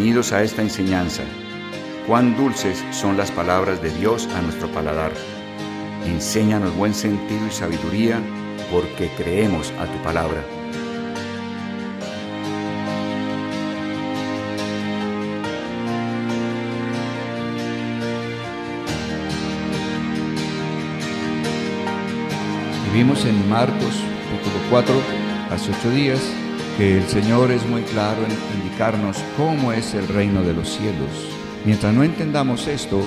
Bienvenidos a esta enseñanza. Cuán dulces son las palabras de Dios a nuestro paladar. Enséñanos buen sentido y sabiduría, porque creemos a tu palabra. Vimos en Marcos, capítulo 4, hace 8 días, que el Señor es muy claro en indicarnos cómo es el reino de los cielos. Mientras no entendamos esto,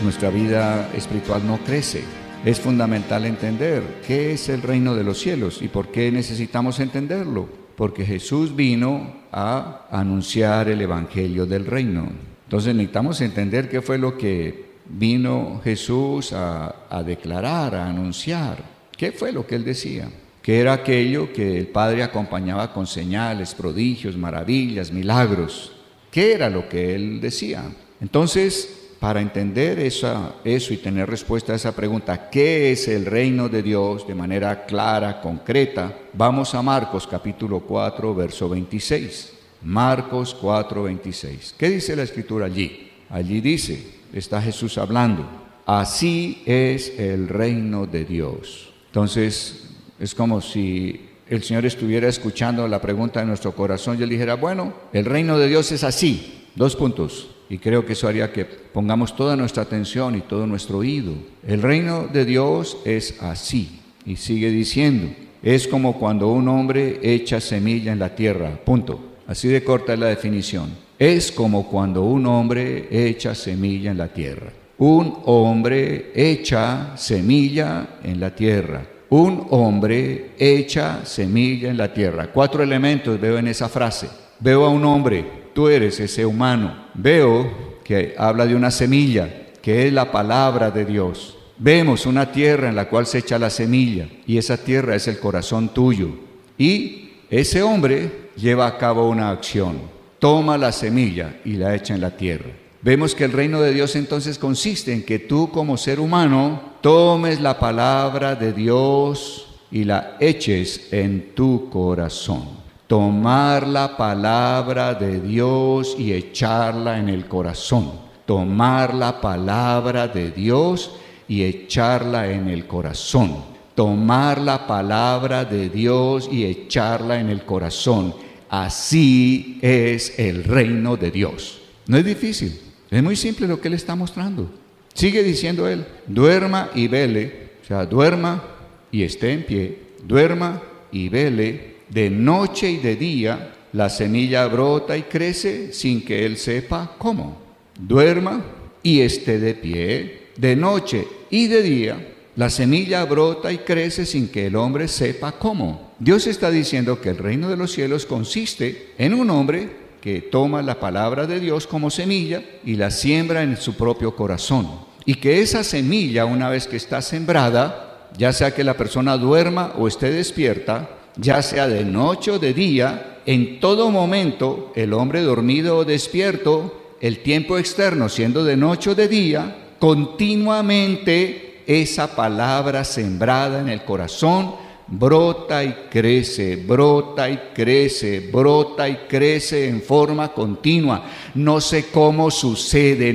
nuestra vida espiritual no crece. Es fundamental entender qué es el reino de los cielos y por qué necesitamos entenderlo. Porque Jesús vino a anunciar el evangelio del reino. Entonces necesitamos entender qué fue lo que vino Jesús a declarar, a anunciar. ¿Qué fue lo que Él decía? Que era aquello que el Padre acompañaba con señales, prodigios, maravillas, milagros. ¿Qué era lo que Él decía? Entonces, para entender eso y tener respuesta a esa pregunta, ¿qué es el reino de Dios? De manera clara, concreta, vamos a Marcos capítulo 4, verso 26. Marcos 4, 26. ¿Qué dice la Escritura allí? Allí dice, está Jesús hablando, así es el reino de Dios. Entonces, es como si el Señor estuviera escuchando la pregunta de nuestro corazón y Él dijera, bueno, el reino de Dios es así, 2 puntos. Y creo que eso haría que pongamos toda nuestra atención y todo nuestro oído. El reino de Dios es así. Y sigue diciendo, es como cuando un hombre echa semilla en la tierra, punto. Así de corta es la definición. Es como cuando un hombre echa semilla en la tierra. Un hombre echa semilla en la tierra. Un hombre echa semilla en la tierra. 4 elementos veo en esa frase. Veo a un hombre, tú eres ese humano. Veo que habla de una semilla, que es la palabra de Dios. Vemos una tierra en la cual se echa la semilla, y esa tierra es el corazón tuyo. Y ese hombre lleva a cabo una acción. Toma la semilla y la echa en la tierra. Vemos que el reino de Dios entonces consiste en que tú como ser humano tomes la palabra de Dios y la eches en tu corazón. Tomar la palabra de Dios y echarla en el corazón. Tomar la palabra de Dios y echarla en el corazón. Tomar la palabra de Dios y echarla en el corazón. Así es el reino de Dios. No es difícil. Es muy simple lo que Él está mostrando. Sigue diciendo Él, duerma y vele, o sea, duerma y esté en pie, duerma y vele, de noche y de día, la semilla brota y crece sin que Él sepa cómo. Duerma y esté de pie, de noche y de día, la semilla brota y crece sin que el hombre sepa cómo. Dios está diciendo que el reino de los cielos consiste en un hombre que toma la palabra de Dios como semilla y la siembra en su propio corazón. Y que esa semilla, una vez que está sembrada, ya sea que la persona duerma o esté despierta, ya sea de noche o de día, en todo momento, el hombre dormido o despierto, el tiempo externo siendo de noche o de día, continuamente esa palabra sembrada en el corazón brota y crece, brota y crece, brota y crece en forma continua. No sé cómo sucede,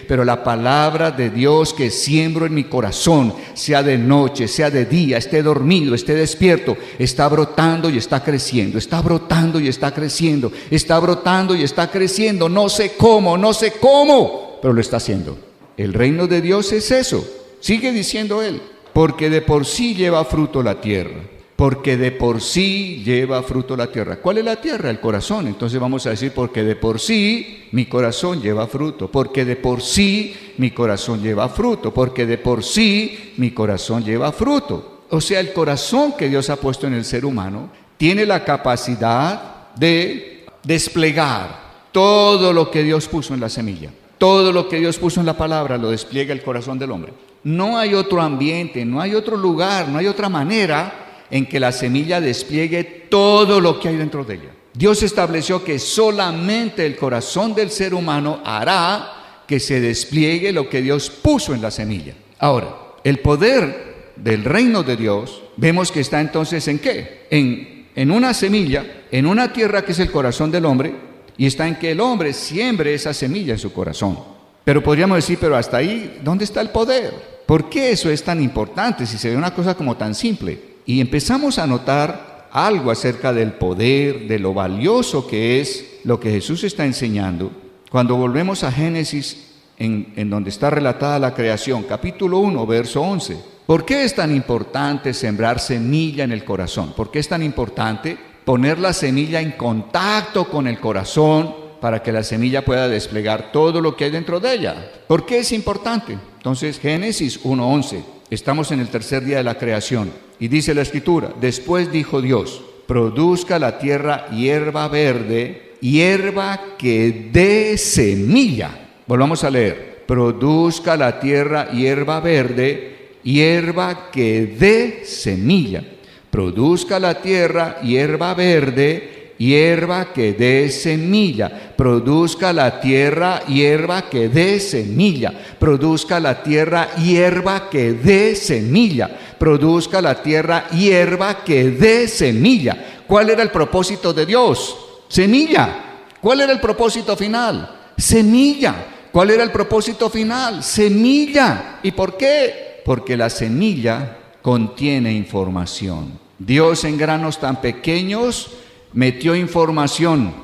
pero la palabra de Dios que siembro en mi corazón, sea de noche, sea de día, esté dormido, esté despierto, está brotando y está creciendo, está brotando y está creciendo, está brotando y está creciendo. No sé cómo, pero lo está haciendo. El reino de Dios es eso. Sigue diciendo Él. Porque de por sí lleva fruto la tierra. Porque de por sí lleva fruto la tierra. ¿Cuál es la tierra? El corazón. Entonces vamos a decir, porque de por sí mi corazón lleva fruto. Porque de por sí mi corazón lleva fruto. Porque de por sí mi corazón lleva fruto. O sea, el corazón que Dios ha puesto en el ser humano tiene la capacidad de desplegar todo lo que Dios puso en la semilla. Todo lo que Dios puso en la palabra lo despliega el corazón del hombre. No hay otro ambiente, no hay otro lugar, no hay otra manera en que la semilla despliegue todo lo que hay dentro de ella. Dios estableció que solamente el corazón del ser humano hará que se despliegue lo que Dios puso en la semilla. Ahora, el poder del reino de Dios, vemos que está entonces ¿en qué? En una semilla, en una tierra que es el corazón del hombre, y está en que el hombre siembre esa semilla en su corazón. Pero podríamos decir, pero hasta ahí, ¿dónde está el poder? ¿Por qué eso es tan importante si se ve una cosa como tan simple? Y empezamos a notar algo acerca del poder, de lo valioso que es lo que Jesús está enseñando. Cuando volvemos a Génesis, en donde está relatada la creación, capítulo 1, verso 11. ¿Por qué es tan importante sembrar semilla en el corazón? ¿Por qué es tan importante poner la semilla en contacto con el corazón para que la semilla pueda desplegar todo lo que hay dentro de ella? ¿Por qué es importante? Entonces, Génesis 1:11, estamos en el tercer día de la creación y dice la Escritura: después dijo Dios, produzca la tierra hierba verde, hierba que dé semilla. Volvamos a leer: produzca la tierra hierba verde, hierba que dé semilla. Produzca la tierra hierba verde, hierba que dé semilla. Produzca la tierra hierba que dé semilla. Produzca la tierra hierba que dé semilla. Produzca la tierra hierba que dé semilla. ¿Cuál era el propósito de Dios? Semilla. ¿Cuál era el propósito final? Semilla. ¿Cuál era el propósito final? Semilla. ¿Y por qué? Porque la semilla contiene información. Dios en granos tan pequeños metió información.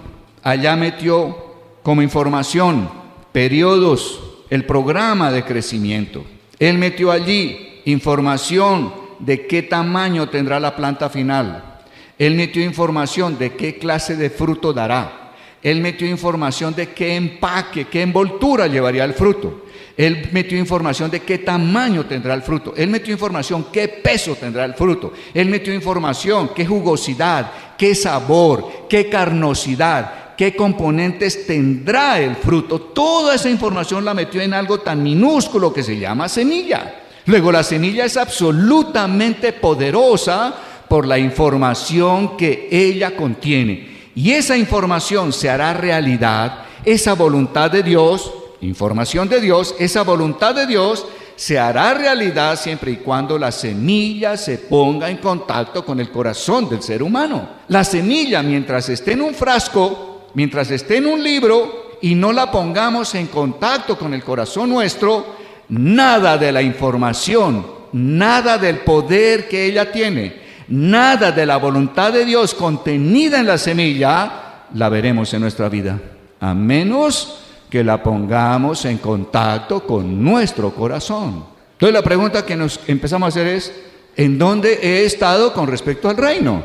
Allá metió como información periodos, el programa de crecimiento. Él metió allí información de qué tamaño tendrá la planta final. Él metió información de qué clase de fruto dará. Él metió información de qué empaque, qué envoltura llevaría el fruto. Él metió información de qué tamaño tendrá el fruto. Él metió información qué peso tendrá el fruto. Él metió información qué jugosidad, qué sabor, qué carnosidad, qué componentes tendrá el fruto. Toda esa información la metió en algo tan minúsculo que se llama semilla. Luego, la semilla es absolutamente poderosa por la información que ella contiene. Y esa información se hará realidad, esa voluntad de Dios, información de Dios, esa voluntad de Dios se hará realidad siempre y cuando la semilla se ponga en contacto con el corazón del ser humano. La semilla, mientras esté en un frasco, mientras esté en un libro y no la pongamos en contacto con el corazón nuestro, nada de la información, nada del poder que ella tiene, nada de la voluntad de Dios contenida en la semilla la veremos en nuestra vida, a menos que la pongamos en contacto con nuestro corazón. Entonces la pregunta que nos empezamos a hacer es: ¿en dónde he estado con respecto al reino?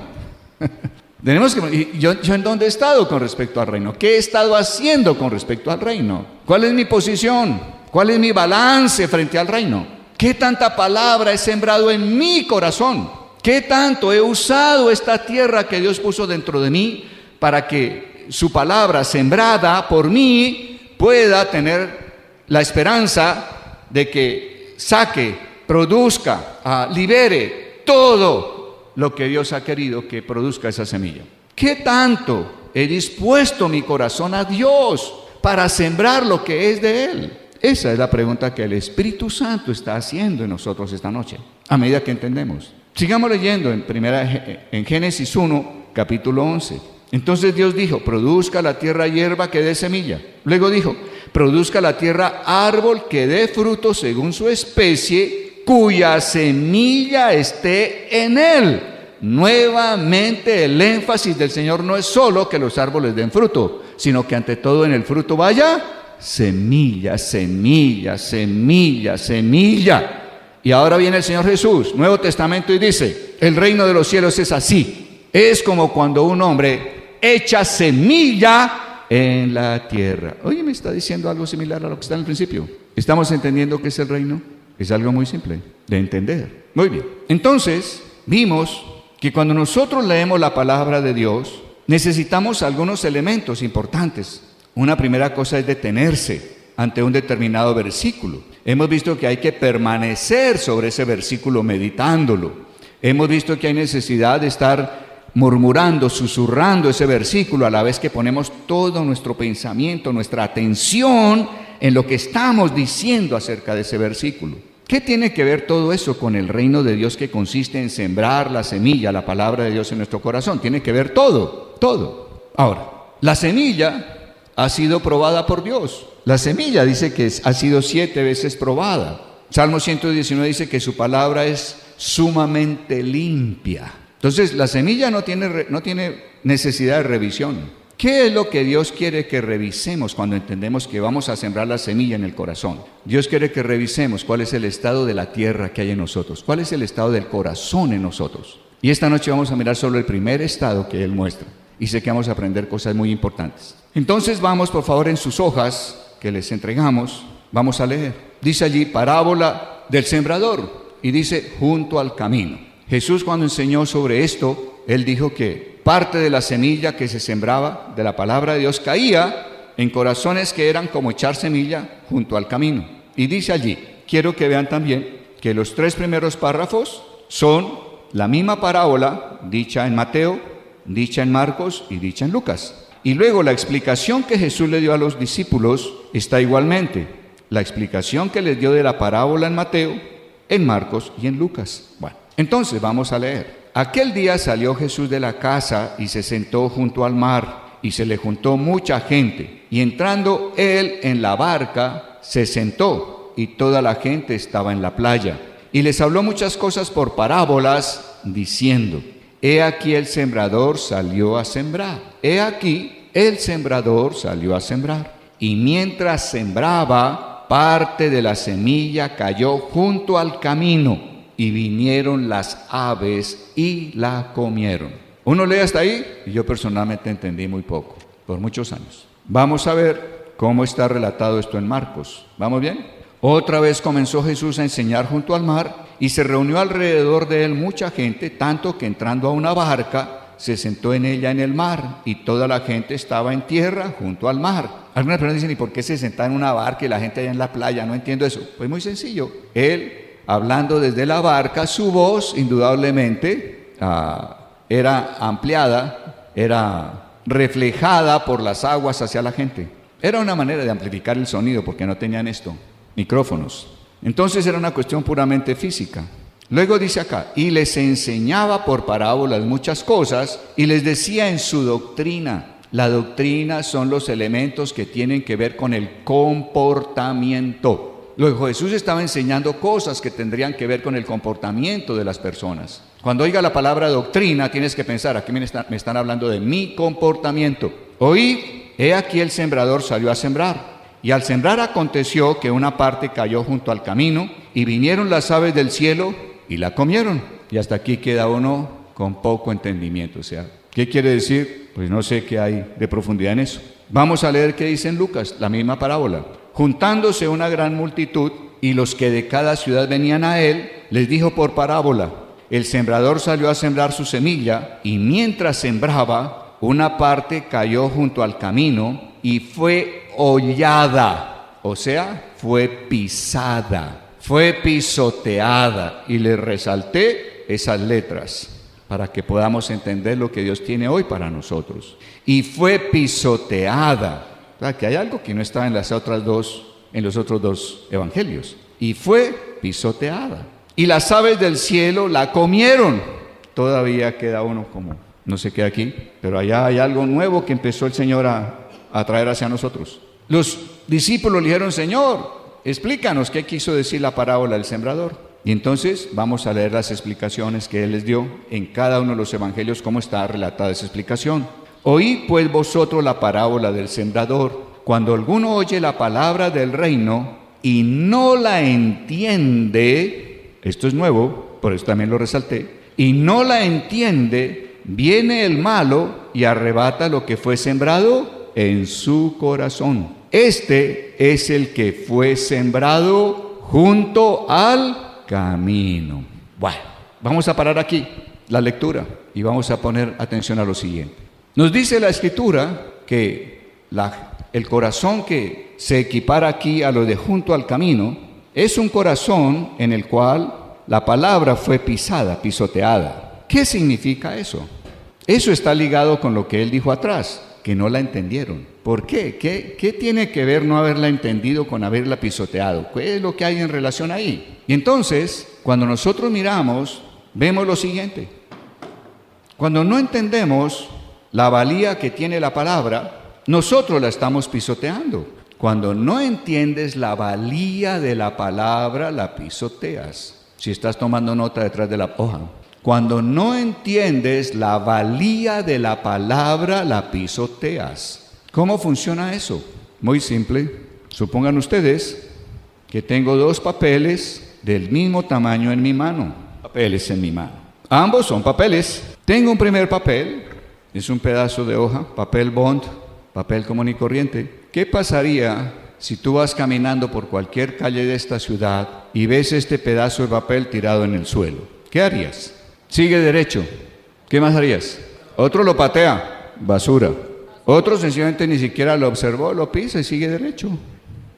¿Yo en dónde he estado con respecto al reino? ¿Qué he estado haciendo con respecto al reino? ¿Cuál es mi posición? ¿Cuál es mi balance frente al reino? ¿Qué tanta palabra he sembrado en mi corazón? ¿Qué tanto he usado esta tierra que Dios puso dentro de mí para que su palabra sembrada por mí pueda tener la esperanza de que saque, produzca, libere todo lo que Dios ha querido que produzca esa semilla? ¿Qué tanto he dispuesto mi corazón a Dios para sembrar lo que es de Él? Esa es la pregunta que el Espíritu Santo está haciendo en nosotros esta noche, a medida que entendemos. Sigamos leyendo en Génesis 1, capítulo 11. Entonces Dios dijo: produzca la tierra hierba que dé semilla. Luego dijo: produzca la tierra árbol que dé fruto según su especie, cuya semilla esté en él. Nuevamente el énfasis del Señor no es solo que los árboles den fruto, sino que ante todo en el fruto vaya semilla, semilla, semilla, semilla. Y ahora viene el Señor Jesús, Nuevo Testamento, y dice: el reino de los cielos es así. Es como cuando un hombre echa semilla en la tierra. Oye, me está diciendo algo similar a lo que está en el principio. ¿Estamos entendiendo qué es el reino? Es algo muy simple de entender. Muy bien. Entonces, vimos que cuando nosotros leemos la palabra de Dios, necesitamos algunos elementos importantes. Una primera cosa es detenerse ante un determinado versículo. Hemos visto que hay que permanecer sobre ese versículo meditándolo. Hemos visto que hay necesidad de estar murmurando, susurrando ese versículo a la vez que ponemos todo nuestro pensamiento, nuestra atención en lo que estamos diciendo acerca de ese versículo. ¿Qué tiene que ver todo eso con el reino de Dios, que consiste en sembrar la semilla, la palabra de Dios en nuestro corazón? Tiene que ver todo, todo. Ahora, la semilla ha sido probada por Dios. La semilla dice que ha sido 7 veces probada. Salmo 119 dice que su palabra es sumamente limpia. Entonces la semilla no tiene necesidad de revisión. ¿Qué es lo que Dios quiere que revisemos cuando entendemos que vamos a sembrar la semilla en el corazón? Dios quiere que revisemos cuál es el estado de la tierra que hay en nosotros, cuál es el estado del corazón en nosotros. Y esta noche vamos a mirar solo el primer estado que Él muestra. Y sé que vamos a aprender cosas muy importantes. Entonces vamos, por favor, en sus hojas que les entregamos, vamos a leer. Dice allí, parábola del sembrador. Y dice, junto al camino. Jesús, cuando enseñó sobre esto, Él dijo que parte de la semilla que se sembraba de la palabra de Dios caía en corazones que eran como echar semilla junto al camino. Y dice allí, quiero que vean también que los 3 primeros párrafos son la misma parábola dicha en Mateo, dicha en Marcos y dicha en Lucas. Y luego la explicación que Jesús le dio a los discípulos está igualmente. La explicación que les dio de la parábola en Mateo, en Marcos y en Lucas. Bueno, entonces vamos a leer. Aquel día salió Jesús de la casa y se sentó junto al mar, y se le juntó mucha gente. Y entrando él en la barca, se sentó, y toda la gente estaba en la playa. Y les habló muchas cosas por parábolas, diciendo, he aquí el sembrador salió a sembrar. He aquí el sembrador salió a sembrar. Y mientras sembraba, parte de la semilla cayó junto al camino, y vinieron las aves y la comieron. Uno lee hasta ahí, y yo personalmente entendí muy poco, por muchos años. Vamos a ver cómo está relatado esto en Marcos. ¿Vamos bien? Otra vez comenzó Jesús a enseñar junto al mar, y se reunió alrededor de él mucha gente, tanto que entrando a una barca, se sentó en ella en el mar, y toda la gente estaba en tierra junto al mar. Algunas personas dicen, ¿y por qué se sentaba en una barca y la gente allá en la playa? No entiendo eso. Pues muy sencillo. Él, hablando desde la barca, su voz indudablemente era ampliada, era reflejada por las aguas hacia la gente. Era una manera de amplificar el sonido porque no tenían micrófonos. Entonces era una cuestión puramente física. Luego dice acá, y les enseñaba por parábolas muchas cosas y les decía en su doctrina. La doctrina son los elementos que tienen que ver con el comportamiento. Luego Jesús estaba enseñando cosas que tendrían que ver con el comportamiento de las personas. Cuando oiga la palabra doctrina, tienes que pensar, aquí me están hablando de mi comportamiento. Oíd, he aquí el sembrador salió a sembrar. Y al sembrar aconteció que una parte cayó junto al camino, y vinieron las aves del cielo y la comieron. Y hasta aquí queda uno con poco entendimiento. O sea, ¿qué quiere decir? Pues no sé qué hay de profundidad en eso. Vamos a leer qué dice en Lucas, la misma parábola. Juntándose una gran multitud, y los que de cada ciudad venían a él, les dijo por parábola, el sembrador salió a sembrar su semilla, y mientras sembraba, una parte cayó junto al camino, y fue hollada, o sea, fue pisada, fue pisoteada, y le resalté esas letras, para que podamos entender lo que Dios tiene hoy para nosotros. Y fue pisoteada. Que hay algo que no está en los otros 2 evangelios. Y fue pisoteada. Y las aves del cielo la comieron. Todavía queda uno como, no se queda aquí, pero allá hay algo nuevo que empezó el Señor a traer hacia nosotros. Los discípulos le dijeron, Señor, explícanos qué quiso decir la parábola del sembrador. Y entonces vamos a leer las explicaciones que Él les dio en cada uno de los evangelios, cómo está relatada esa explicación. Oíd pues vosotros la parábola del sembrador. Cuando alguno oye la palabra del reino y no la entiende, esto es nuevo, por eso también lo resalté, y no la entiende, viene el malo y arrebata lo que fue sembrado en su corazón. Este es el que fue sembrado junto al camino. Bueno, vamos a parar aquí la lectura y vamos a poner atención a lo siguiente. Nos dice la Escritura que el corazón que se equipara aquí a lo de junto al camino es un corazón en el cual la palabra fue pisada, pisoteada. ¿Qué significa eso? Eso está ligado con lo que él dijo atrás, que no la entendieron. ¿Por qué? ¿Qué tiene que ver no haberla entendido con haberla pisoteado? ¿Qué es lo que hay en relación ahí? Y entonces, cuando nosotros miramos, vemos lo siguiente. Cuando no entendemos la valía que tiene la palabra, nosotros la estamos pisoteando. Cuando no entiendes la valía de la palabra, la pisoteas. Si estás tomando nota detrás de la hoja. Cuando no entiendes la valía de la palabra, la pisoteas. ¿Cómo funciona eso? Muy simple. Supongan ustedes que tengo 2 papeles del mismo tamaño en mi mano. Papeles en mi mano. Ambos son papeles. Tengo un primer papel, es un pedazo de hoja, papel bond, papel común y corriente. ¿Qué pasaría si tú vas caminando por cualquier calle de esta ciudad y ves este pedazo de papel tirado en el suelo? ¿Qué harías? Sigue derecho. ¿Qué más harías? Otro lo patea, basura. Otro sencillamente ni siquiera lo observó, lo pisa y sigue derecho.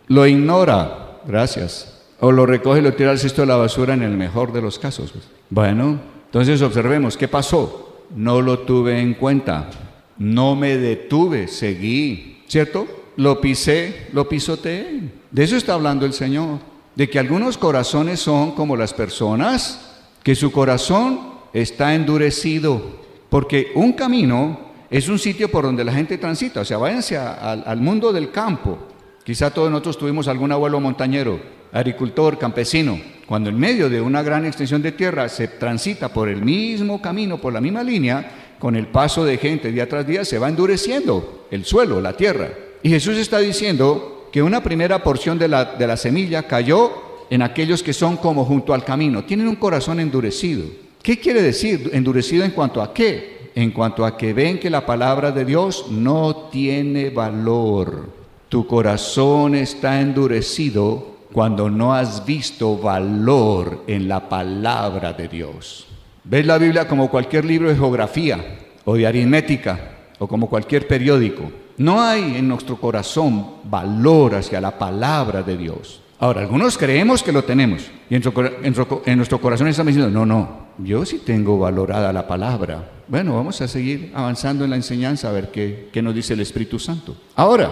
Lo ignora, gracias. O lo recoge y lo tira al cesto de la basura en el mejor de los casos. Bueno, entonces observemos, ¿qué pasó? No lo tuve en cuenta, no me detuve, seguí, ¿cierto? Lo pisé, lo pisoteé. De eso está hablando el Señor, de que algunos corazones son como las personas, que su corazón está endurecido, porque un camino es un sitio por donde la gente transita. O sea, váyanse al mundo del campo. Quizá todos nosotros tuvimos algún abuelo montañero, agricultor, campesino. Cuando en medio de una gran extensión de tierra se transita por el mismo camino, por la misma línea, con el paso de gente día tras día se va endureciendo el suelo, la tierra. Y Jesús está diciendo que una primera porción de la semilla cayó en aquellos que son como junto al camino, tienen un corazón endurecido. ¿Qué quiere decir endurecido en cuanto a qué? En cuanto a que ven que la palabra de Dios no tiene valor. Tu corazón está endurecido cuando no has visto valor en la palabra de Dios. ¿Ves la Biblia como cualquier libro de geografía o de aritmética o como cualquier periódico? No hay en nuestro corazón valor hacia la palabra de Dios. Ahora, algunos creemos que lo tenemos y en nuestro corazón estamos diciendo, no, yo sí tengo valorada la palabra. Bueno, vamos a seguir avanzando en la enseñanza a ver qué nos dice el Espíritu Santo. Ahora,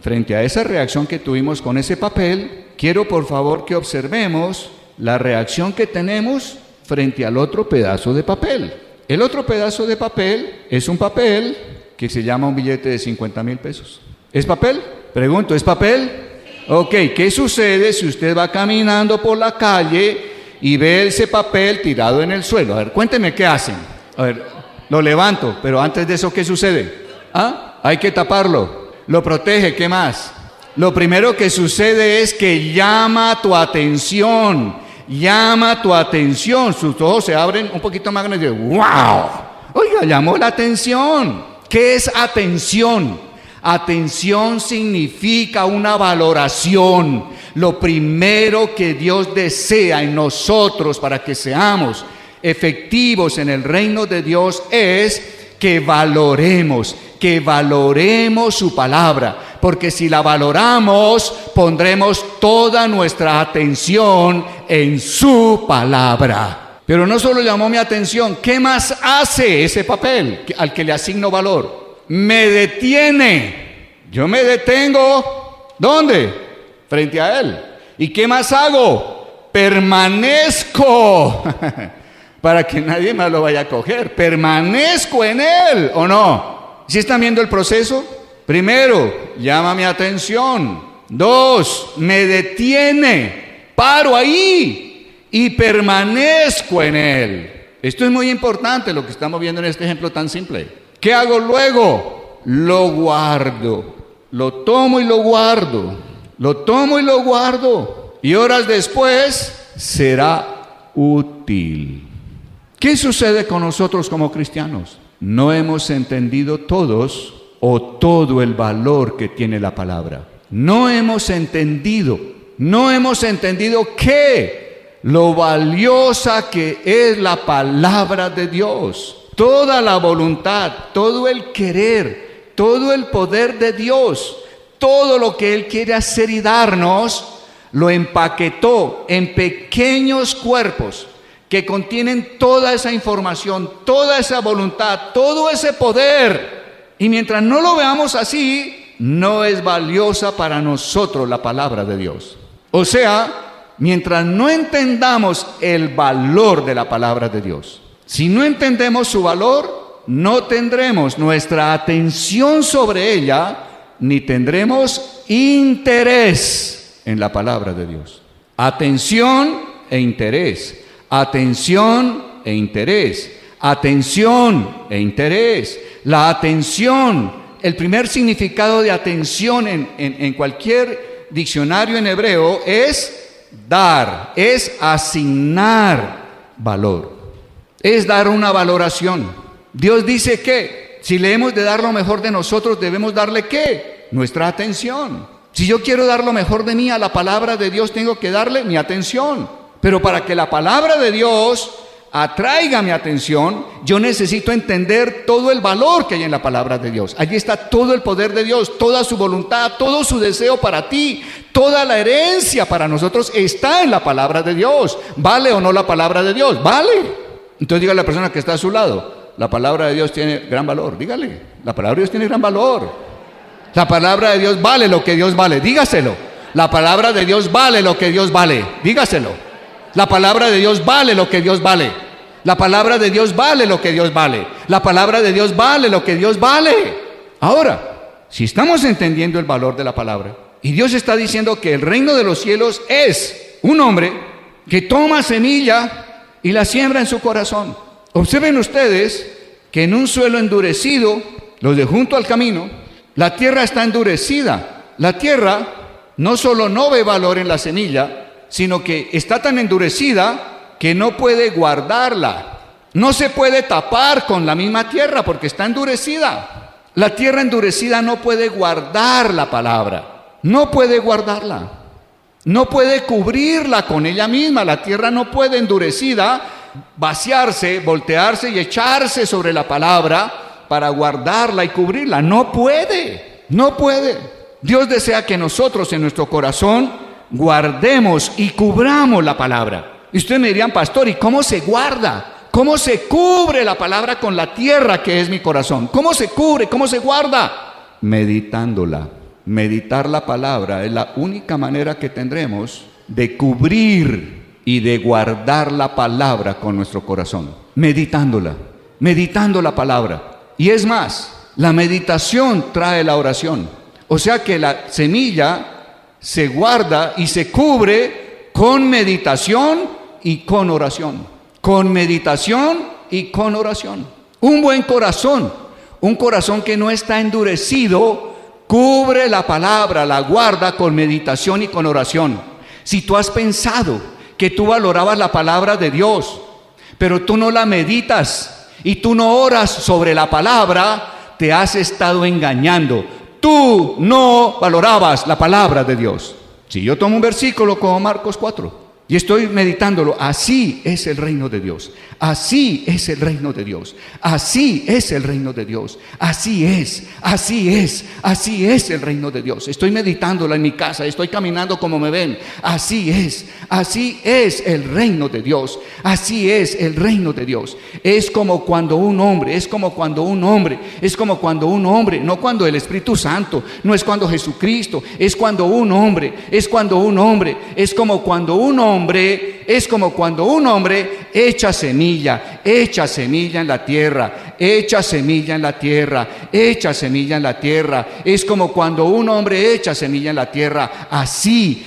frente a esa reacción que tuvimos con ese papel, quiero por favor que observemos la reacción que tenemos frente al otro pedazo de papel. El otro pedazo de papel es un papel que se llama un billete de 50,000 pesos. ¿Es papel? Pregunto, ¿es papel? Ok, ¿qué sucede si usted va caminando por la calle y ve ese papel tirado en el suelo? A ver, cuénteme qué hacen. A ver, lo levanto, pero antes de eso, ¿qué sucede? Hay que taparlo. Lo protege, ¿qué más? Lo primero que sucede es que llama tu atención, sus ojos se abren un poquito más grandes y dicen, ¡wow! Oiga, llamó la atención. ¿Qué es atención? Atención significa una valoración. Lo primero que Dios desea en nosotros para que seamos efectivos en el reino de Dios es que valoremos su palabra, porque si la valoramos, pondremos toda nuestra atención en su palabra. Pero no solo llamó mi atención, ¿qué más hace ese papel al que le asigno valor? Me detiene. Yo me detengo, ¿dónde? Frente a él. ¿Y qué más hago? Permanezco. Para que nadie más lo vaya a coger. Permanezco en él, ¿o no? ¿Sí están viendo el proceso? Primero, llama mi atención. 2, me detiene. Paro ahí y permanezco en él. Esto es muy importante lo que estamos viendo en este ejemplo tan simple. ¿Qué hago luego? Lo guardo. Lo tomo y lo guardo. Lo tomo y lo guardo. Y horas después será útil. ¿Qué sucede con nosotros como cristianos? No hemos entendido todos o todo el valor que tiene la palabra. No hemos entendido que lo valiosa que es la palabra de Dios. Toda la voluntad, todo el querer, todo el poder de Dios, todo lo que Él quiere hacer y darnos, lo empaquetó en pequeños cuerpos que contienen toda esa información, toda esa voluntad, todo ese poder. Y mientras no lo veamos así, no es valiosa para nosotros la palabra de Dios. O sea, mientras no entendamos el valor de la palabra de Dios, si no entendemos su valor, no tendremos nuestra atención sobre ella ni tendremos interés en la palabra de Dios. Atención e interés. Atención e interés. Atención e interés. La atención, el primer significado de atención en cualquier diccionario en hebreo es dar, es asignar valor, es dar una valoración. Dios dice que si le hemos de dar lo mejor de nosotros, debemos darle ¿qué? Nuestra atención. Si yo quiero dar lo mejor de mí a la palabra de Dios, tengo que darle mi atención. Pero para que la palabra de Dios atraiga mi atención, yo necesito entender todo el valor que hay en la palabra de Dios. Allí está todo el poder de Dios, toda su voluntad, todo su deseo para ti, toda la herencia para nosotros está en la palabra de Dios. ¿Vale o no la palabra de Dios? Vale. Entonces dígale a la persona que está a su lado: la palabra de Dios tiene gran valor. Dígale, la palabra de Dios tiene gran valor. La palabra de Dios vale lo que Dios vale. Dígaselo. La palabra de Dios vale lo que Dios vale. Dígaselo. La palabra de Dios vale lo que Dios vale. La palabra de Dios vale lo que Dios vale. La palabra de Dios vale lo que Dios vale. Ahora, si estamos entendiendo el valor de la palabra, y Dios está diciendo que el reino de los cielos es un hombre que toma semilla y la siembra en su corazón. Observen ustedes que en un suelo endurecido, los de junto al camino, la tierra está endurecida. La tierra no solo no ve valor en la semilla, sino que está tan endurecida que no puede guardarla. No se puede tapar con la misma tierra porque está endurecida. La tierra endurecida no puede guardar la palabra, no puede guardarla, no puede cubrirla con ella misma. La tierra no puede, endurecida, vaciarse, voltearse y echarse sobre la palabra para guardarla y cubrirla. No puede, no puede. Dios desea que nosotros en nuestro corazón guardemos y cubramos la palabra. Y ustedes me dirían: pastor, ¿y cómo se guarda? ¿Cómo se cubre la palabra con la tierra que es mi corazón? ¿Cómo se cubre? ¿Cómo se guarda? Meditándola. Meditar la palabra es la única manera que tendremos de cubrir y de guardar la palabra con nuestro corazón. Meditándola, meditando la palabra. Y es más, la meditación trae la oración. O sea que la semilla se guarda y se cubre con meditación y con oración. Con meditación y con oración. Un buen corazón, un corazón que no está endurecido, cubre la palabra, la guarda con meditación y con oración. Si tú has pensado que tú valorabas la palabra de Dios, pero tú no la meditas y tú no oras sobre la palabra, te has estado engañando. Tú no valorabas la palabra de Dios. Si yo tomo un versículo como Marcos 4 y estoy meditándolo, así es el reino de Dios. Así es el reino de Dios. Así es el reino de Dios. Así es, así es, así es el reino de Dios. Estoy meditándola en mi casa, estoy caminando como me ven. Así es el reino de Dios. Así es el reino de Dios. Es como cuando un hombre, no cuando el Espíritu Santo, no es cuando Jesucristo, es cuando un hombre, es como cuando un hombre echa semilla en la tierra, echa semilla en la tierra. Es como cuando un hombre echa semilla en la tierra. Así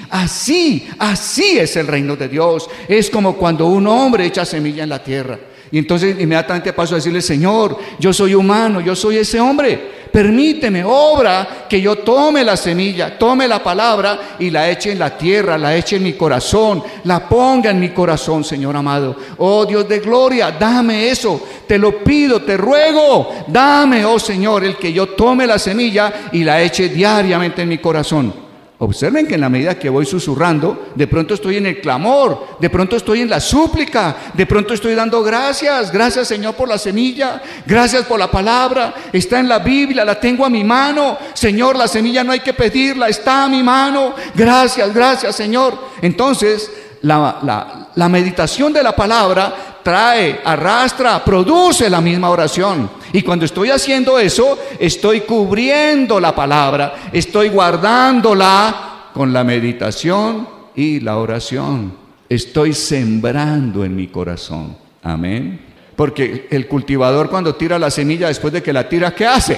es el reino de Dios. Es como cuando un hombre echa semilla en la tierra. Y entonces inmediatamente paso a decirle: Señor, yo soy humano, yo soy ese hombre. Permíteme, obra, que yo tome la semilla, tome la palabra y la eche en la tierra, la eche en mi corazón, la ponga en mi corazón, Señor amado. Oh Dios de gloria, dame eso, te lo pido, te ruego, dame, oh Señor, el que yo tome la semilla y la eche diariamente en mi corazón. Observen que en la medida que voy susurrando, de pronto estoy en el clamor, de pronto estoy en la súplica, de pronto estoy dando gracias Señor por la semilla, gracias por la palabra, está en la Biblia, la tengo a mi mano, Señor, la semilla no hay que pedirla, está a mi mano, gracias Señor. Entonces la meditación de la palabra trae, arrastra, produce la misma oración. Y cuando estoy haciendo eso, estoy cubriendo la palabra, estoy guardándola con la meditación y la oración. Estoy sembrando en mi corazón. Amén. Porque el cultivador, cuando tira la semilla, después de que la tira, ¿qué hace?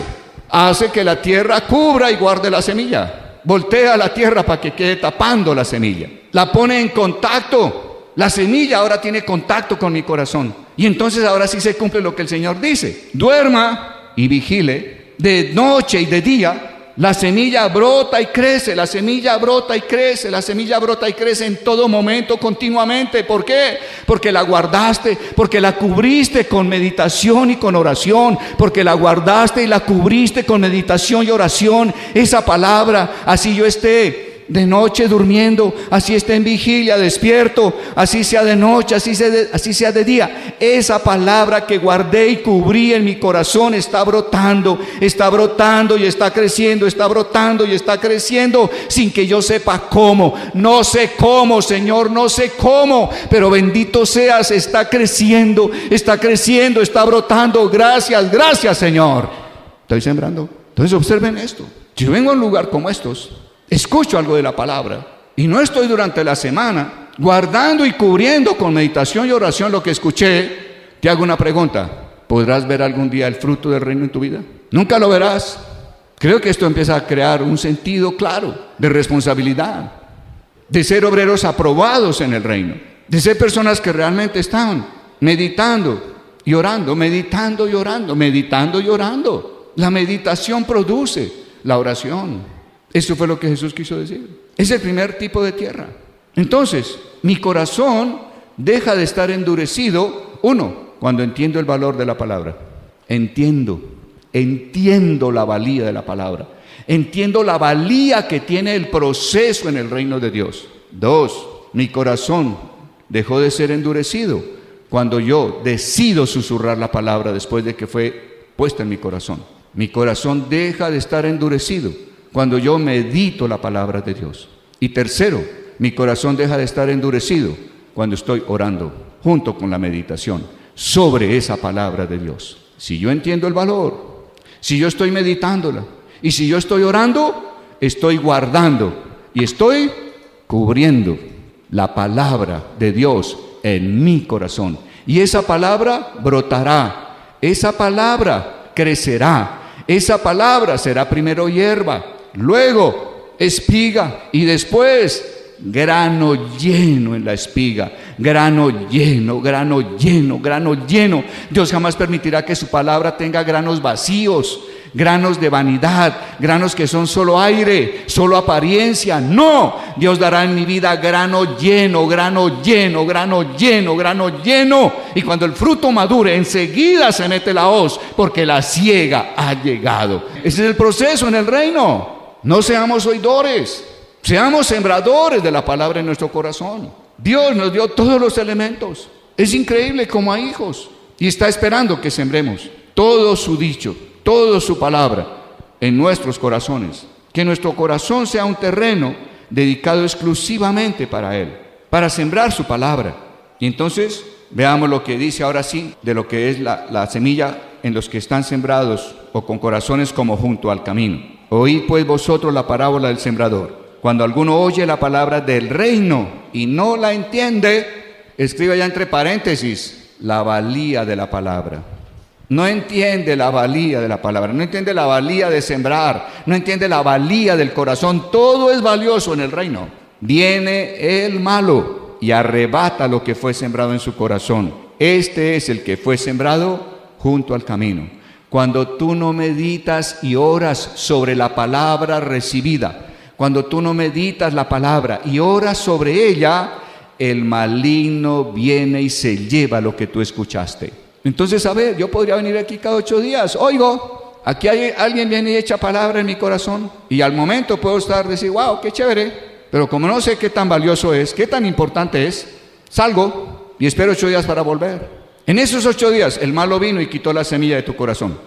hace que la tierra cubra y guarde la semilla. Voltea la tierra para que quede tapando la semilla. La pone en contacto. La semilla ahora tiene contacto con mi corazón. Y entonces ahora sí se cumple lo que el Señor dice. Duerma y vigile de noche y de día. La semilla brota y crece, la semilla brota y crece, la semilla brota y crece en todo momento, continuamente. ¿Por qué? Porque la guardaste, porque la cubriste con meditación y con oración, porque la guardaste y la cubriste con meditación y oración. Esa palabra, así yo esté de noche durmiendo, así esté en vigilia, despierto, así sea de noche, así sea de día, esa palabra que guardé y cubrí en mi corazón está brotando y está creciendo, está brotando y está creciendo sin que yo sepa cómo. No sé cómo, Señor, no sé cómo, pero bendito seas, está creciendo, está brotando. Gracias, Señor. Estoy sembrando. Entonces observen esto. Si yo vengo a un lugar como estos, escucho algo de la palabra y no estoy durante la semana guardando y cubriendo con meditación y oración lo que escuché, te hago una pregunta: ¿podrás ver algún día el fruto del reino en tu vida? Nunca lo verás. Creo que esto empieza a crear un sentido claro de responsabilidad, de ser obreros aprobados en el reino, de ser personas que realmente están meditando y orando, meditando y orando, meditando y orando. La meditación produce la oración. Eso fue lo que Jesús quiso decir. Es el primer tipo de tierra. Entonces, mi corazón deja de estar endurecido, cuando entiendo el valor de la palabra. Entiendo la valía de la palabra. Entiendo la valía que tiene el proceso en el reino de Dios. 2, mi corazón dejó de ser endurecido cuando yo decido susurrar la palabra después de que fue puesta en mi corazón. Mi corazón deja de estar endurecido cuando yo medito la palabra de Dios. Y 3, mi corazón deja de estar endurecido cuando estoy orando junto con la meditación sobre esa palabra de Dios. Si yo entiendo el valor, si yo estoy meditándola y si yo estoy orando, estoy guardando y estoy cubriendo la palabra de Dios en mi corazón. Y esa palabra brotará, esa palabra crecerá, esa palabra será primero hierba, luego espiga y después grano lleno en la espiga, grano lleno, grano lleno, grano lleno. Dios jamás permitirá que su palabra tenga granos vacíos, granos de vanidad, granos que son solo aire, solo apariencia. No, Dios dará en mi vida grano lleno, grano lleno, grano lleno, grano lleno. Y cuando el fruto madure, enseguida se mete la hoz, porque la siega ha llegado. Ese es el proceso en el reino. No seamos oidores, seamos sembradores de la palabra en nuestro corazón. Dios nos dio todos los elementos. Es increíble como hay hijos y está esperando que sembremos todo su dicho, toda su palabra en nuestros corazones. Que nuestro corazón sea un terreno dedicado exclusivamente para Él, para sembrar su palabra. Y entonces veamos lo que dice ahora sí de lo que es la semilla en los que están sembrados o con corazones como junto al camino. Oíd pues vosotros la parábola del sembrador. Cuando alguno oye la palabra del reino y no la entiende, escriba ya entre paréntesis la valía de la palabra. No entiende la valía de la palabra, no entiende la valía de sembrar, no entiende la valía del corazón. Todo es valioso en el reino. Viene el malo y arrebata lo que fue sembrado en su corazón. Este es el que fue sembrado junto al camino. Cuando tú no meditas y oras sobre la palabra recibida, cuando tú no meditas la palabra y oras sobre ella, el maligno viene y se lleva lo que tú escuchaste. Entonces, a ver, yo podría venir aquí cada 8 días. Oigo, aquí alguien viene y echa palabra en mi corazón. Y al momento puedo decir, wow, qué chévere. Pero como no sé qué tan valioso es, qué tan importante es, salgo y espero 8 días para volver. En esos 8 días, el malo vino y quitó la semilla de tu corazón.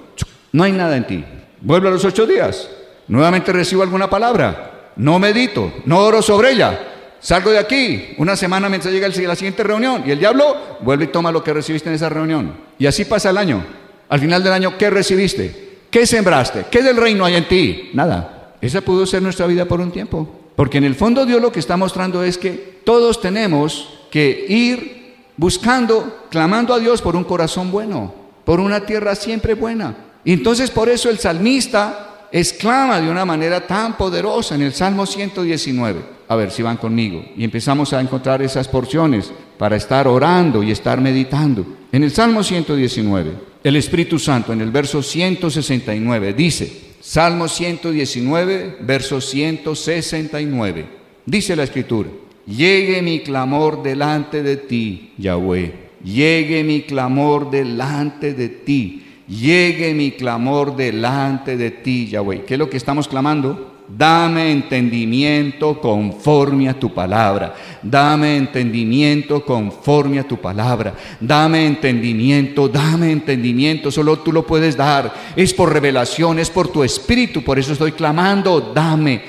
No hay nada en ti. Vuelvo a los 8 días. Nuevamente recibo alguna palabra. No medito, no oro sobre ella. Salgo de aquí, una semana mientras llega la siguiente reunión. Y el diablo vuelve y toma lo que recibiste en esa reunión. Y así pasa el año. Al final del año, ¿qué recibiste? ¿Qué sembraste? ¿Qué del reino hay en ti? Nada. Esa pudo ser nuestra vida por un tiempo. Porque en el fondo Dios lo que está mostrando es que todos tenemos que ir buscando, clamando a Dios por un corazón bueno, por una tierra siempre buena, Y entonces por eso el salmista exclama de una manera tan poderosa en el Salmo 119. A ver si van conmigo. Y empezamos a encontrar esas porciones para estar orando y estar meditando. En el Salmo 119, el Espíritu Santo en el verso 169 dice, Salmo 119, verso 169, dice la Escritura, llegue mi clamor delante de ti, Yahweh, llegue mi clamor delante de ti. Llegue mi clamor delante de ti, Yahweh. ¿Qué es lo que estamos clamando? Dame entendimiento conforme a tu palabra. Dame entendimiento conforme a tu palabra. Dame entendimiento, dame entendimiento. Solo tú lo puedes dar. Es por revelación, es por tu espíritu. Por eso estoy clamando. Dame.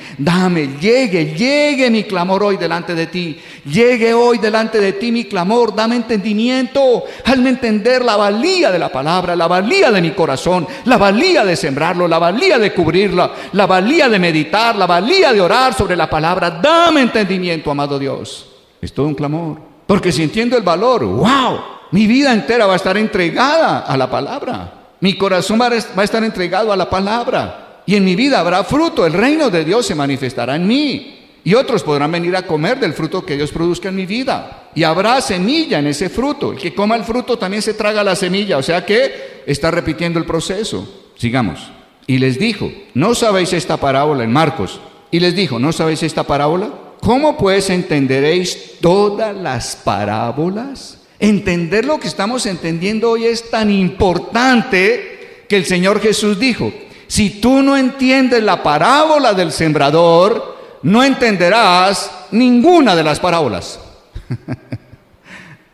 Llegue mi clamor hoy delante de ti. Llegue hoy delante de ti mi clamor. Dame entendimiento. Hazme entender la valía de la palabra, la valía de mi corazón, la valía de sembrarlo, la valía de cubrirla, la valía de meditar, la valía de orar sobre la palabra. Dame entendimiento, amado Dios. Es todo un clamor, porque si entiendo el valor, wow, mi vida entera va a estar entregada a la palabra. Mi corazón va a estar entregado a la palabra, y en mi vida habrá fruto. El reino de Dios se manifestará en mí, y otros podrán venir a comer del fruto que Dios produzca en mi vida, y habrá semilla en ese fruto. El que coma el fruto también se traga la semilla, o sea que está repitiendo el proceso. Sigamos. Y les dijo, ¿no sabéis esta parábola? En Marcos. Y les dijo, ¿no sabéis esta parábola? ¿Cómo pues entenderéis todas las parábolas? Entender lo que estamos entendiendo hoy es tan importante que el Señor Jesús dijo, si tú no entiendes la parábola del sembrador, no entenderás ninguna de las parábolas.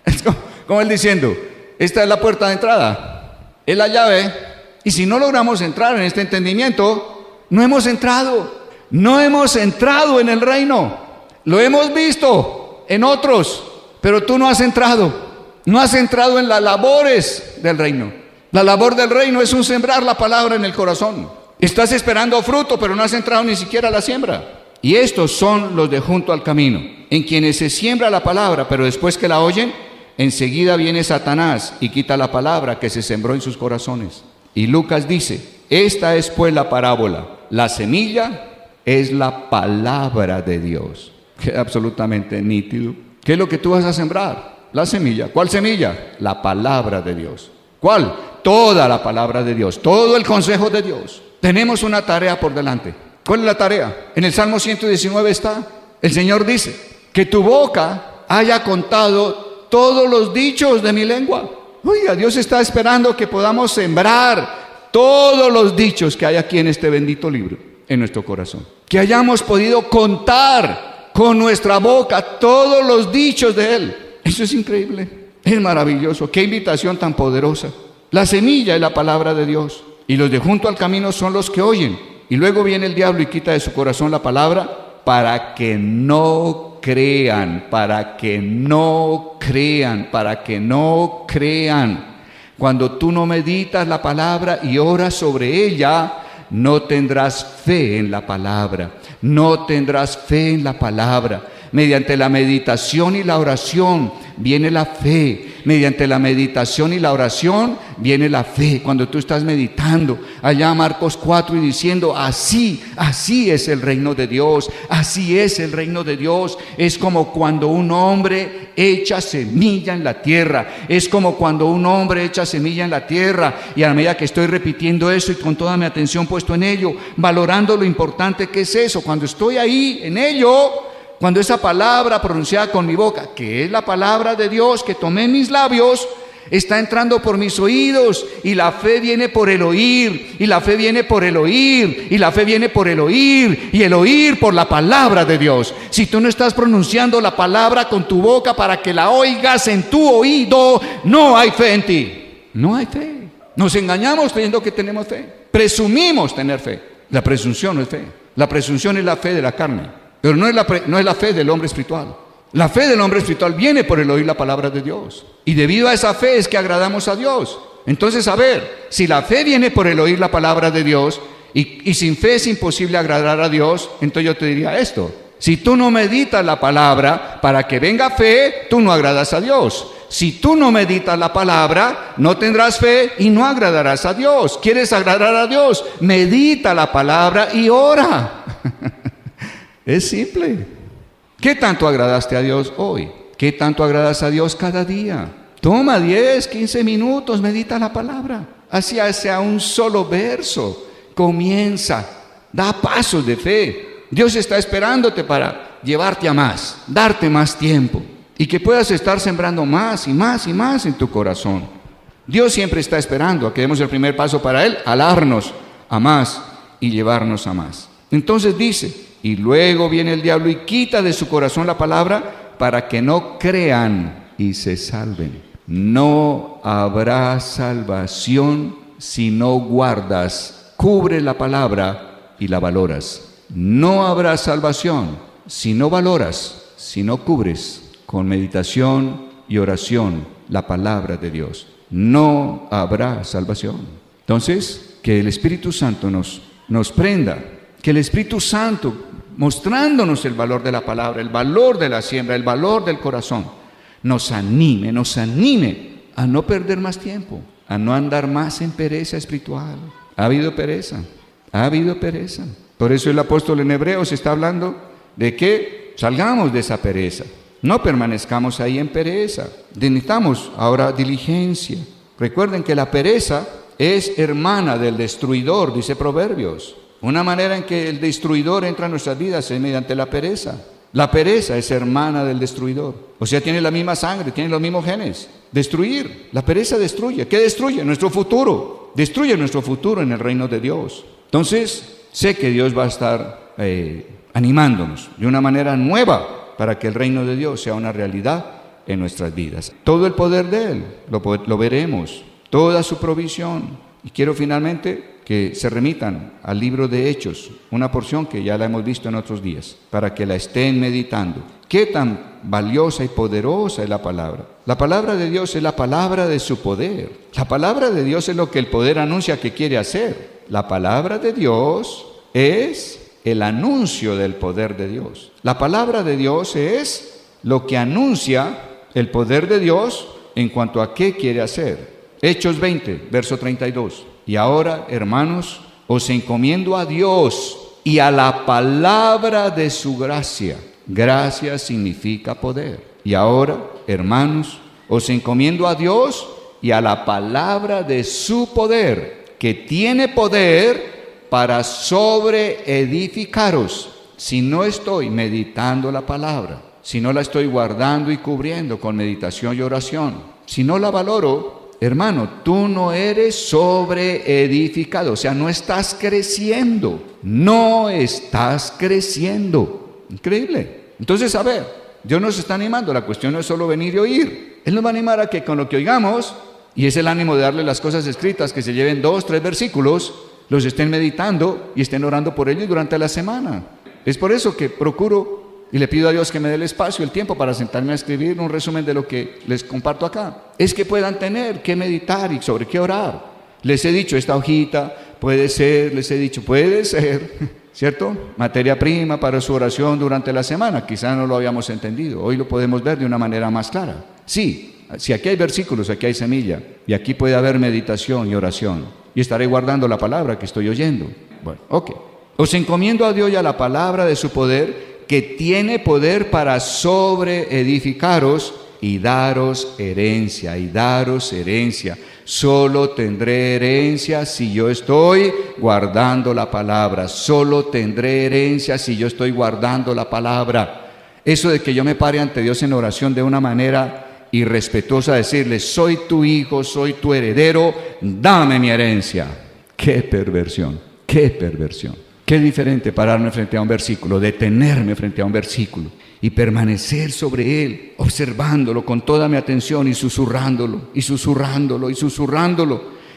Es como él diciendo, esta es la puerta de entrada, es la llave. Y si no logramos entrar en este entendimiento, no hemos entrado en el reino. Lo hemos visto en otros, pero tú no has entrado en las labores del reino. La labor del reino es un sembrar la palabra en el corazón. Estás esperando fruto, pero no has entrado ni siquiera a la siembra. Y estos son los de junto al camino, en quienes se siembra la palabra, pero después que la oyen, enseguida viene Satanás y quita la palabra que se sembró en sus corazones. Y Lucas dice, esta es pues la parábola. La semilla es la palabra de Dios. Queda absolutamente nítido. ¿Qué es lo que tú vas a sembrar? La semilla. ¿Cuál semilla? La palabra de Dios. ¿Cuál? Toda la palabra de Dios, todo el consejo de Dios. Tenemos una tarea por delante. ¿Cuál es la tarea? En el Salmo 119 está. El Señor dice, que tu boca haya contado todos los dichos de mi lengua. Oiga, Dios está esperando que podamos sembrar todos los dichos que hay aquí en este bendito libro, en nuestro corazón. Que hayamos podido contar con nuestra boca todos los dichos de Él. Eso es increíble, es maravilloso. Qué invitación tan poderosa. La semilla es la palabra de Dios, y los de junto al camino son los que oyen. Y luego viene el diablo y quita de su corazón la palabra para que no crean, para que no crean. Cuando tú no meditas la palabra y oras sobre ella, no tendrás fe en la palabra. Mediante la meditación y la oración viene la fe. Mediante la meditación y la oración viene la fe. Cuando tú estás meditando allá Marcos 4 y diciendo, así es el reino de Dios, así es el reino de Dios. Es como cuando un hombre echa semilla en la tierra. Es como cuando un hombre echa semilla en la tierra. Y a medida que estoy repitiendo eso y con toda mi atención puesto en ello, valorando lo importante que es eso, cuando estoy ahí en ello, cuando esa palabra pronunciada con mi boca, que es la palabra de Dios que tomé en mis labios, está entrando por mis oídos, y la fe viene por el oír, y la fe viene por el oír, y la fe viene por el oír, y el oír por la palabra de Dios. Si tú no estás pronunciando la palabra con tu boca para que la oigas en tu oído, no hay fe en ti. No hay fe. Nos engañamos creyendo que tenemos fe. Presumimos tener fe. La presunción no es fe. La presunción es la fe de la carne. Pero no es la fe del hombre espiritual. La fe del hombre espiritual viene por el oír la palabra de Dios. Y debido a esa fe es que agradamos a Dios. Entonces, a ver, si la fe viene por el oír la palabra de Dios, y sin fe es imposible agradar a Dios, entonces yo te diría esto: si tú no meditas la palabra para que venga fe, tú no agradas a Dios. Si tú no meditas la palabra, no tendrás fe y no agradarás a Dios. ¿Quieres agradar a Dios? Medita la palabra y ora. Es simple. ¿Qué tanto agradaste a Dios hoy? ¿Qué tanto agradas a Dios cada día? Toma 10, 15 minutos, medita la palabra. Así sea un solo verso. Comienza, da pasos de fe. Dios está esperándote para llevarte a más, darte más tiempo y que puedas estar sembrando más y más y más en tu corazón. Dios siempre está esperando a que demos el primer paso para Él, alarnos a más y llevarnos a más. Entonces dice, y luego viene el diablo y quita de su corazón la palabra para que no crean y se salven. No habrá salvación si no guardas, cubres la palabra y la valoras. No habrá salvación si no valoras, si no cubres con meditación y oración la palabra de Dios. No habrá salvación. Entonces, que el Espíritu Santo nos prenda, que el Espíritu Santo, mostrándonos el valor de la palabra, el valor de la siembra, el valor del corazón, nos anime a no perder más tiempo, a no andar más en pereza espiritual. Ha habido pereza. Por eso el apóstol en Hebreos está hablando de que salgamos de esa pereza. No permanezcamos ahí en pereza. Necesitamos ahora diligencia. Recuerden que la pereza es hermana del destruidor, dice Proverbios. Una manera en que el destruidor entra en nuestras vidas es mediante la pereza. La pereza es hermana del destruidor. O sea, tiene la misma sangre, tiene los mismos genes. Destruir. La pereza destruye. ¿Qué destruye? Nuestro futuro. Destruye nuestro futuro en el reino de Dios. Entonces, sé que Dios va a estar animándonos de una manera nueva para que el reino de Dios sea una realidad en nuestras vidas. Todo el poder de Él lo veremos, toda su provisión. Y quiero finalmente que se remitan al libro de Hechos, una porción que ya la hemos visto en otros días, para que la estén meditando. Qué tan valiosa y poderosa es la palabra. La palabra de Dios es la palabra de su poder. La palabra de Dios es lo que el poder anuncia que quiere hacer. La palabra de Dios es el anuncio del poder de Dios. La palabra de Dios es lo que anuncia el poder de Dios en cuanto a qué quiere hacer. Hechos 20, verso 32. Y ahora, hermanos, os encomiendo a Dios y a la palabra de su gracia. Gracia significa poder. Y ahora, hermanos, os encomiendo a Dios y a la palabra de su poder, que tiene poder para sobreedificaros. Si no estoy meditando la palabra, si no la estoy guardando y cubriendo con meditación y oración, si no la valoro, hermano, tú no eres sobreedificado, o sea, no estás creciendo. Increíble. Entonces, a ver, Dios nos está animando, la cuestión no es solo venir y oír. Él nos va a animar a que con lo que oigamos, y es el ánimo de darle las cosas escritas, que se lleven 2, 3 versículos, los estén meditando y estén orando por ellos durante la semana. Es por eso que procuro y le pido a Dios que me dé el espacio, el tiempo para sentarme a escribir un resumen de lo que les comparto acá. Es que puedan tener que meditar y sobre qué orar. Les he dicho, esta hojita puede ser, ¿cierto? Materia prima para su oración durante la semana. Quizá no lo habíamos entendido. Hoy lo podemos ver de una manera más clara. Sí, si aquí hay versículos, aquí hay semilla. Y aquí puede haber meditación y oración. Y estaré guardando la palabra que estoy oyendo. Bueno, ok. Os encomiendo a Dios y a la palabra de su poder, que tiene poder para sobreedificaros y daros herencia. Solo tendré herencia si yo estoy guardando la palabra. Solo tendré herencia si yo estoy guardando la palabra. Eso de que yo me pare ante Dios en oración de una manera irrespetuosa, decirle, soy tu hijo, soy tu heredero, dame mi herencia. ¡Qué perversión! Qué diferente pararme frente a un versículo, detenerme frente a un versículo y permanecer sobre él, observándolo con toda mi atención y susurrándolo,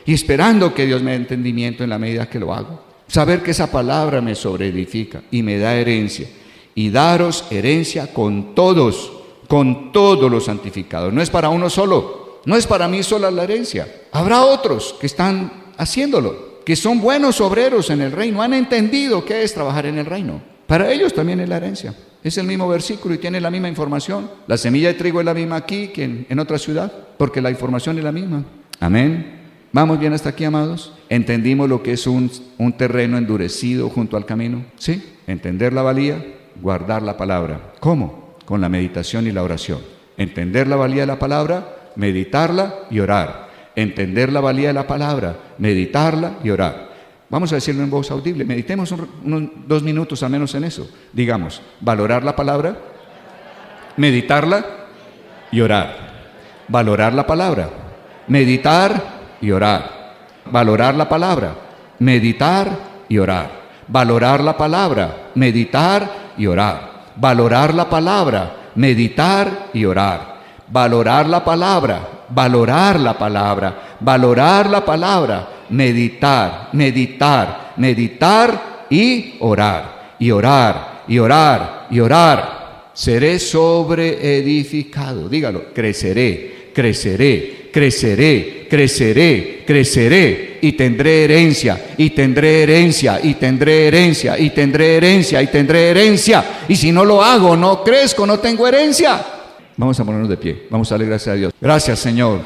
y esperando que Dios me dé entendimiento en la medida que lo hago. Saber que esa palabra me sobreedifica y me da herencia. Y daros herencia con todos los santificados. No es para uno solo, no es para mí sola la herencia. Habrá otros que están haciéndolo, que son buenos obreros en el reino, han entendido qué es trabajar en el reino. Para ellos también es la herencia. Es el mismo versículo y tiene la misma información. La semilla de trigo es la misma aquí que en otra ciudad, porque la información es la misma. Amén. ¿Vamos bien hasta aquí, amados? ¿Entendimos lo que es un terreno endurecido junto al camino? ¿Sí? Entender la valía, guardar la palabra. ¿Cómo? Con la meditación y la oración. Entender la valía de la palabra, meditarla y orar. Entender la valía de la palabra, meditarla y orar. Vamos a decirlo en voz audible. Meditemos unos 2 minutos al menos en eso. Digamos, valorar la palabra, meditarla y orar. Valorar la palabra, meditar y orar. Valorar la palabra, meditar y orar. Valorar la palabra, meditar y orar. Valorar la palabra, meditar y orar. Valorar la palabra, valorar la palabra, valorar la palabra, meditar, meditar, meditar y orar, y orar, y orar, y orar. Seré sobreedificado. Dígalo, creceré, creceré, creceré, creceré, creceré, y tendré herencia, y tendré herencia, y tendré herencia, y tendré herencia, y tendré herencia. Y si no lo hago, no crezco, no tengo herencia. Vamos a ponernos de pie, vamos a darle gracias a Dios. Gracias, Señor.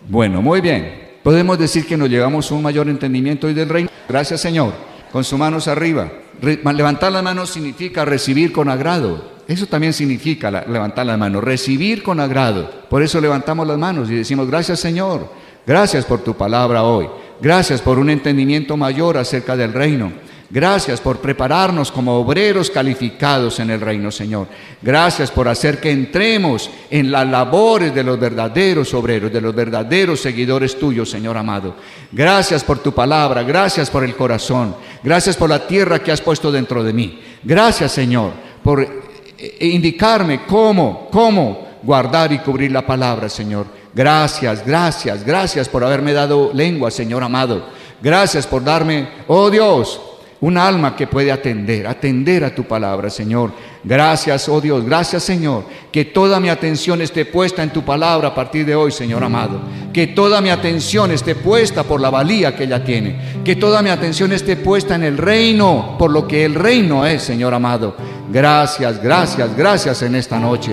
Bueno, muy bien. Podemos decir que nos llegamos a un mayor entendimiento hoy del reino. Gracias, Señor. Con sus manos arriba. Levantar las manos significa recibir con agrado. Eso también significa levantar las manos, recibir con agrado. Por eso levantamos las manos y decimos, gracias, Señor. Gracias por tu palabra hoy. Gracias por un entendimiento mayor acerca del reino. Gracias por prepararnos como obreros calificados en el reino, Señor. Gracias por hacer que entremos en las labores de los verdaderos obreros, de los verdaderos seguidores tuyos, Señor amado. Gracias por tu palabra, gracias por el corazón, gracias por la tierra que has puesto dentro de mí. Gracias, Señor, por indicarme cómo guardar y cubrir la palabra, Señor. Gracias, gracias, gracias por haberme dado lengua, Señor amado. Gracias por darme, oh Dios, un alma que puede atender a tu palabra, Señor. Gracias, oh Dios, gracias, Señor. Que toda mi atención esté puesta en tu palabra a partir de hoy, Señor amado. Que toda mi atención esté puesta por la valía que ella tiene. Que toda mi atención esté puesta en el reino, por lo que el reino es, Señor amado. Gracias, gracias, gracias en esta noche.